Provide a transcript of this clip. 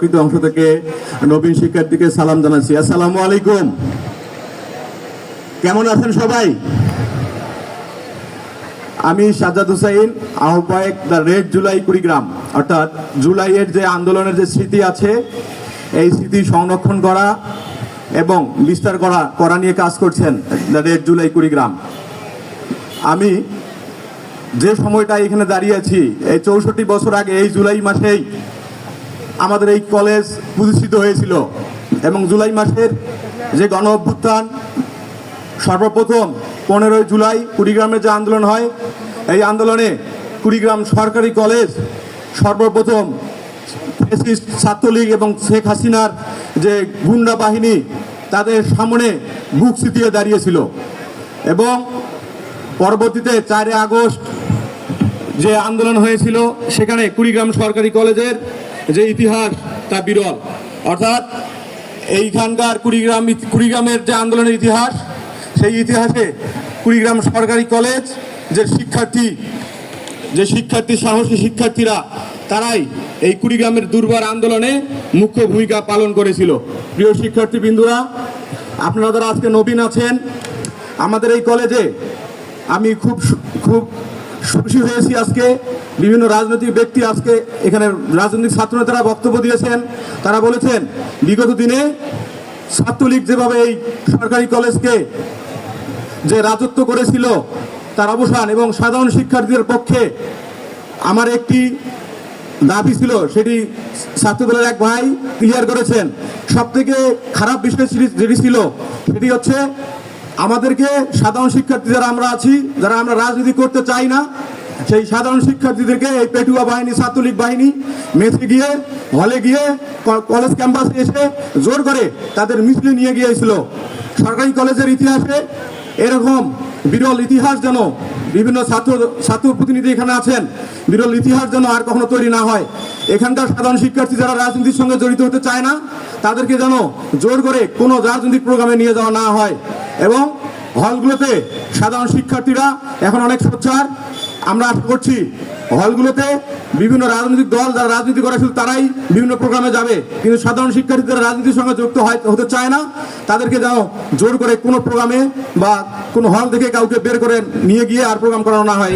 প্রকৃত অংশ থেকে নবীন শিক্ষার্থীকে সালাম জানাচ্ছি। আসসালামু আলাইকুম। কেমন আছেন সবাই? আমি সাজ্জাদ হুসাইন, আহ্বায়ক দ্য রেড জুলাই কুড়িগ্রাম, অর্থাৎ জুলাইয়ের যে আন্দোলনের যে স্মৃতি আছে এই স্মৃতি সংরক্ষণ করা এবং বিস্তার করা নিয়ে কাজ করছেন দ্য রেড জুলাই কুড়িগ্রাম। আমি যে সময়টা এখানে দাঁড়িয়ে আছি, এই ৬৪ বছর আগে এই জুলাই মাসেই আমাদের এই কলেজ প্রতিষ্ঠিত হয়েছিল এবং জুলাই মাসের যে গণ অভ্যুত্থান, সর্বপ্রথম 15 জুলাই কুড়িগ্রামে যে আন্দোলন হয়, এই আন্দোলনে কুড়িগ্রাম সরকারি কলেজ সর্বপ্রথম ফ্যাসিস্ট ছাত্রলীগ এবং শেখ হাসিনার যে গুন্ডা বাহিনী তাদের সামনে বুক চিতিয়ে দাঁড়িয়েছিল এবং পরবর্তীতে 4 আগস্ট যে আন্দোলন হয়েছিল সেখানে কুড়িগ্রাম সরকারি কলেজের যে ইতিহাস তা বিরল। অর্থাৎ এইখানকার কুড়িগ্রামের যে আন্দোলনের ইতিহাস, সেই ইতিহাসে কুড়িগ্রাম সরকারি কলেজ যে শিক্ষার্থী সাহসী শিক্ষার্থীরা তারাই এই কুড়িগ্রামের দুর্বার আন্দোলনে মুখ্য ভূমিকা পালন করেছিল। প্রিয় শিক্ষার্থীবৃন্দুরা, আপনারা যারা আজকে নবীন আছেন আমাদের এই কলেজে, আমি খুব খুশি হয়েছি। আজকে বিভিন্ন রাজনৈতিক ব্যক্তি আজকে এখানে রাজনৈতিক ছাত্রনেতারা বক্তব্য দিয়েছেন। তারা বলেছেন বিগত দিনে ছাত্রলীগ যেভাবে এই সরকারি কলেজকে যে রাজত্ব করেছিল তার অবসান এবং সাধারণ শিক্ষার্থীদের পক্ষে আমার একটি দাবি ছিল, সেটি ছাত্রদলের এক ভাই ক্লিয়ার করেছেন। সব থেকে খারাপ বিষয় যেটি ছিল সেটি হচ্ছে আমাদেরকে সাধারণ শিক্ষার্থী যারা আমরা আছি, যারা আমরা রাজনীতি করতে চাই না, সেই সাধারণ শিক্ষার্থীদেরকে এই পেটুয়া বাহিনী, ছাত্রলীগ বাহিনী মেসে গিয়ে, হলে গিয়ে, কলেজ ক্যাম্পাসে এসে জোর করে তাদের মিছিলে নিয়ে গিয়েছিল। সরকারি কলেজের ইতিহাসে এরকম বিরল ইতিহাস যেন বিভিন্ন ছাত্র প্রতিনিধি এখানে আছেন, বিরল ইতিহাস যেন আর কখনো তৈরি না হয়। এখানকার সাধারণ শিক্ষার্থী যারা রাজনীতির সঙ্গে জড়িত হতে চায় না তাদেরকে যেন জোর করে কোনো রাজনৈতিক প্রোগ্রামে নিয়ে যাওয়া না হয় এবং হলগুলোতে সাধারণ শিক্ষার্থীরা এখন অনেক সোচ্চার। আমরা আশা করছি হলগুলোতে বিভিন্ন রাজনৈতিক দল যারা রাজনীতি করে শুধু তারাই বিভিন্ন প্রোগ্রামে যাবে, কিন্তু সাধারণ শিক্ষার্থী যারা রাজনীতির সঙ্গে যুক্ত হতে চায় না তাদেরকে যেন জোর করে কোনো প্রোগ্রামে বা কোনো হল থেকে কাউকে বের করে নিয়ে গিয়ে আর প্রোগ্রাম করানো না হয়।